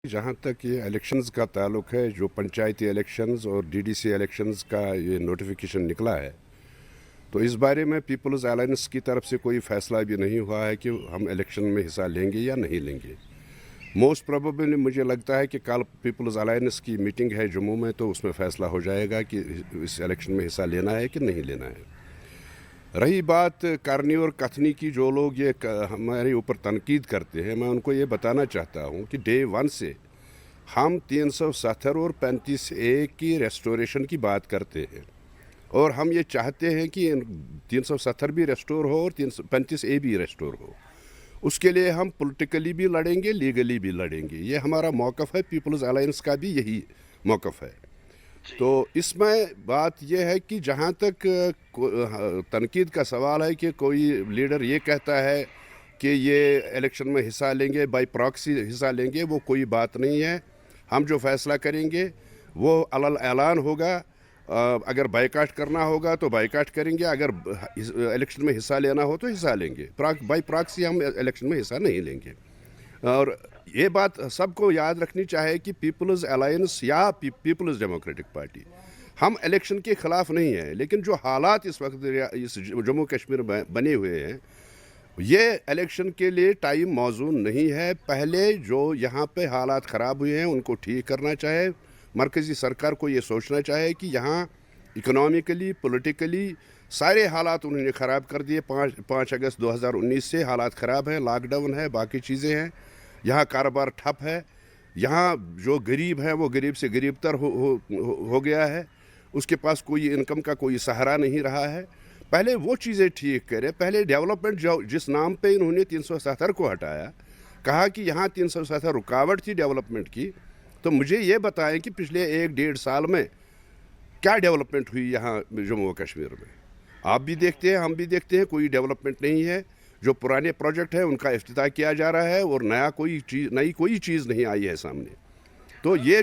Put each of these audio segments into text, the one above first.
जहाँ तक ये इलेक्शंस का ताल्लुक है, जो पंचायती इलेक्शंस और डीडीसी इलेक्शंस का ये नोटिफिकेशन निकला है, तो इस बारे में पीपल्स अलायंस की तरफ से कोई फ़ैसला भी नहीं हुआ है कि हम इलेक्शन में हिस्सा लेंगे या नहीं लेंगे। मोस्ट प्रोबेबली मुझे लगता है कि कल पीपल्स अलायंस की मीटिंग है जम्मू में, तो उसमें फ़ैसला हो जाएगा कि इस इलेक्शन में हिस्सा लेना है कि नहीं लेना है। रही बात करनी और कथनी की, जो लोग ये हमारे ऊपर तनकीद करते हैं, मैं उनको ये बताना चाहता हूँ कि डे वन से हम 370 और 35A की रेस्टोरेशन की बात करते हैं, और हम ये चाहते हैं कि 370 भी रेस्टोर हो और 335A भी रेस्टोर हो। उसके लिए हम पॉलिटिकली भी लड़ेंगे, लीगली भी लड़ेंगे। ये हमारा मौक़िफ़ है, पीपल्स अलायंस का भी यही मौक़िफ़ है। तो इसमें बात यह है कि जहाँ तक तनकीद का सवाल है कि कोई लीडर ये कहता है कि ये इलेक्शन में हिस्सा लेंगे, बाई प्रॉक्सी हिस्सा लेंगे, वो कोई बात नहीं है। हम जो फ़ैसला करेंगे वो अलल ऐलान होगा। अगर बाइकाट करना होगा तो बाइकाट करेंगे, अगर इलेक्शन में हिस्सा लेना हो तो हिस्सा लेंगे। बाई प्रॉक्सी हम इलेक्शन में हिस्सा नहीं लेंगे। और ये बात सबको याद रखनी चाहिए कि पीपल्स अलायंस या पीपल्स डेमोक्रेटिक पार्टी, हम इलेक्शन के ख़िलाफ़ नहीं हैं, लेकिन जो हालात इस वक्त इस जम्मू कश्मीर में बने हुए हैं, ये इलेक्शन के लिए टाइम मौजूद नहीं है। पहले जो यहाँ पे हालात ख़राब हुए हैं उनको ठीक करना चाहे। मरकज़ी सरकार को ये सोचना चाहे कि यहाँ इकोनॉमिकली, पॉलिटिकली सारे हालात उन्होंने ख़राब कर दिए। 5 अगस्त 2019 से हालात ख़राब है, लॉकडाउन है, बाकी चीज़ें हैं। यहाँ कारोबार ठप है। यहाँ जो गरीब है वो गरीब से गरीब तर हो गया है। उसके पास कोई इनकम का कोई सहारा नहीं रहा है। पहले वो चीज़ें ठीक करें। पहले डेवलपमेंट जो जिस नाम पे इन्होंने 370 को हटाया, कहा कि यहाँ 370 रुकावट थी डेवलपमेंट की, तो मुझे ये बताएं कि पिछले 1-1.5 साल में क्या डेवलपमेंट हुई यहाँ जम्मू कश्मीर में। आप भी देखते हैं, हम भी देखते हैं, कोई डेवलपमेंट नहीं है। जो पुराने प्रोजेक्ट हैं उनका इफ्तिताह किया जा रहा है और नई कोई चीज़ नहीं आई है सामने। तो ये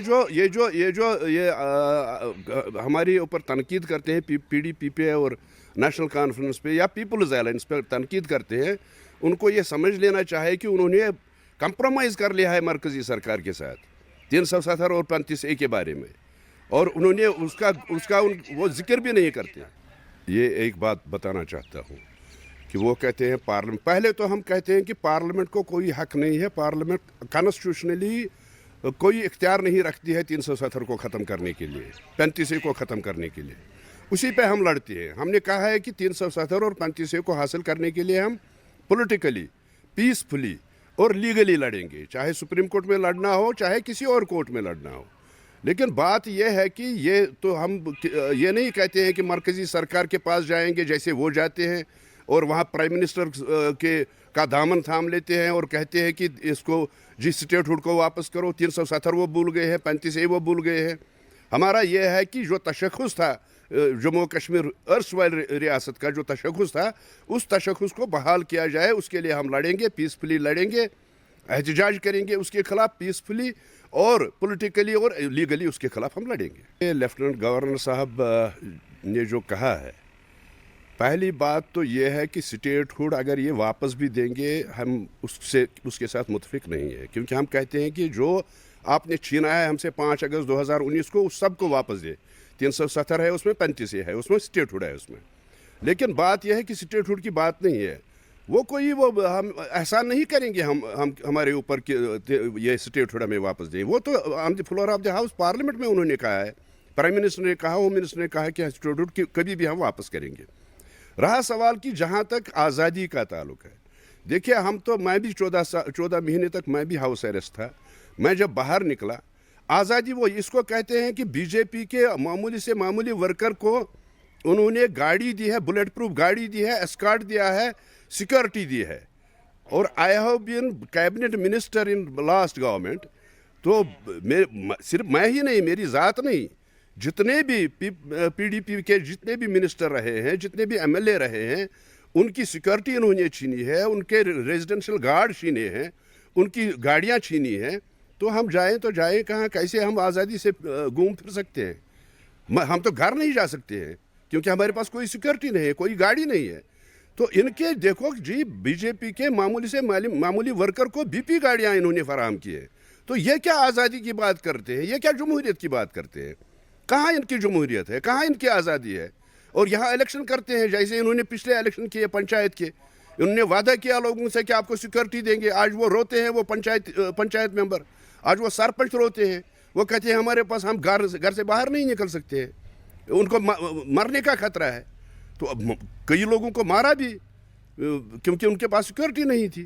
हमारे ऊपर तनकीद करते हैं, PDP पे और नेशनल कॉन्फ्रेंस पे या पीपल्स अलायंस पे तनकीद करते हैं, उनको ये समझ लेना चाहिए कि उन्होंने कंप्रोमाइज़ कर लिया है मरकज़ी सरकार के साथ 370 और 35A के बारे में, और उन्होंने उसका वो जिक्र भी नहीं करते। ये एक बात बताना चाहता हूँ कि वो कहते हैं पार्लियामेंट, पहले तो हम कहते हैं कि पार्लियामेंट को कोई हक नहीं है, पार्लियामेंट कॉन्स्टिट्यूशनली कोई इख्तियार नहीं रखती है 370 को ख़त्म करने के लिए, 35A को ख़त्म करने के लिए। उसी पे हम लड़ते हैं। हमने कहा है कि 370 और 35A को हासिल करने के लिए हम पॉलिटिकली, पीसफुली और लीगली लड़ेंगे, चाहे सुप्रीम कोर्ट में लड़ना हो, चाहे किसी और कोर्ट में लड़ना हो। लेकिन बात यह है कि ये तो हम ये नहीं कहते हैं कि मरकज़ी सरकार के पास जाएंगे, जैसे वो जाते हैं और वहाँ प्राइम मिनिस्टर का दामन थाम लेते हैं और कहते हैं कि इसको जिस स्टेटहुड को वापस करो। 370 वो भूल गए हैं, 35A वो भूल गए हैं। हमारा यह है कि जो तशख़्ख़ुस था जम्मू कश्मीर अर्सवाइल रियासत का, जो तशख़्ख़ुस था, उस तशख़्ख़ुस को बहाल किया जाए। उसके लिए हम लड़ेंगे, पीसफुली लड़ेंगे, एहतजाज करेंगे उसके ख़िलाफ़ पीसफुली, और पॉलिटिकली और लीगली उसके ख़िलाफ़ हम लड़ेंगे। लेफ्टिनेंट गवर्नर साहब ने जो कहा है, पहली बात तो ये है कि स्टेटहुड अगर ये वापस भी देंगे, हम उसके साथ मुतफिक नहीं है, क्योंकि हम कहते हैं कि जो आपने छीना है हमसे 5 अगस्त 2019 को, उस सब को वापस दे। 370 है उसमें, 35A है उसमें, स्टेटहुड है उसमें। लेकिन बात यह है कि स्टेटहुड की बात नहीं है, वो हम एहसान नहीं करेंगे हम हमारे ऊपर कि ये स्टेटहुड हमें वापस दें। वो तो on the floor of the house parliament में उन्होंने कहा है, प्राइम मिनिस्टर ने कहा, होम मिनिस्टर ने कहा कि स्टेटहुड कभी भी हम वापस करेंगे। रहा सवाल कि जहाँ तक आज़ादी का ताल्लुक है, देखिए मैं भी 14 महीने तक मैं भी हाउस अरेस्ट था। मैं जब बाहर निकला, आज़ादी वो इसको कहते हैं कि बीजेपी के मामूली से मामूली वर्कर को उन्होंने गाड़ी दी है, बुलेट प्रूफ गाड़ी दी है, एस्कॉर्ट दिया है, सिक्योरिटी दी है। और I have been cabinet minister in last government. तो सिर्फ मैं ही नहीं, मेरी ज़ात नहीं, जितने भी PDP के जितने भी मिनिस्टर रहे हैं, जितने भी MLA रहे हैं, उनकी सिक्योरिटी इन्होंने छीनी है, उनके रेजिडेंशियल गार्ड छीने हैं, उनकी गाड़ियां छीनी हैं। तो हम जाएं तो जाएं कहाँ, कैसे हम आज़ादी से घूम फिर सकते हैं? हम तो घर नहीं जा सकते हैं, क्योंकि हमारे पास कोई सिक्योरिटी नहीं है, कोई गाड़ी नहीं है। तो इनके देखो जी, बीजेपी के मामूली से मामूली वर्कर को BP गाड़ियाँ इन्होंने फराहम की है। تو یہ کیا آزادی کی بات کرتے ہیں؟ یہ کیا جمہوریت کی بات کرتے ہیں؟ کہاں ان کی جمہوریت ہے؟ کہاں ان کی آزادی ہے؟ اور یہاں الیکشن کرتے ہیں جیسے انہوں نے پچھلے الیکشن کیے پنچایت کے، انہوں نے وعدہ کیا لوگوں سے کہ آپ کو سیکورٹی دیں گے. آج وہ روتے ہیں، وہ پنچایت ممبر، آج وہ سرپنچ روتے ہیں، وہ کہتے ہیں ہمارے پاس ہم گھر سے باہر نہیں نکل سکتے ہیں، ان کو مرنے کا خطرہ ہے. تو اب کئی لوگوں کو مارا بھی کیونکہ ان کے پاس سیکورٹی نہیں تھی.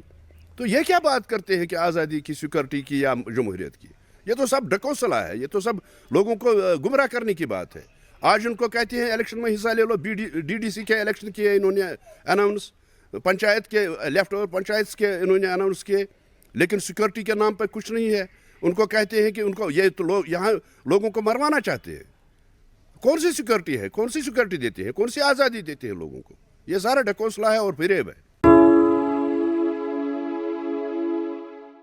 تو یہ کیا بات کرتے ہیں کہ آزادی کی، سیکورٹی کی یا جمہوریت کی؟ یہ تو سب ڈھکوسلا ہے، یہ تو سب لوگوں کو گمراہ کرنے کی بات ہے. آج ان کو کہتے ہیں الیکشن میں حصہ لے لو، ڈی ڈی سی کے الیکشن کیے انہوں نے اناؤنس، پنچایت کے لیفٹ اوور پنچایت کے انہوں نے اناؤنس کیے، لیکن سیکورٹی کے نام پہ کچھ نہیں ہے. ان کو کہتے ہیں کہ ان کو یہ تو یہاں لوگوں کو مروانا چاہتے ہیں. کون سی سیکورٹی ہے؟ کون سی سیکورٹی دیتے ہیں؟ کون سی آزادی دیتے ہیں لوگوں کو؟ یہ سارا ڈھکوسلا ہے اور فریب ہے.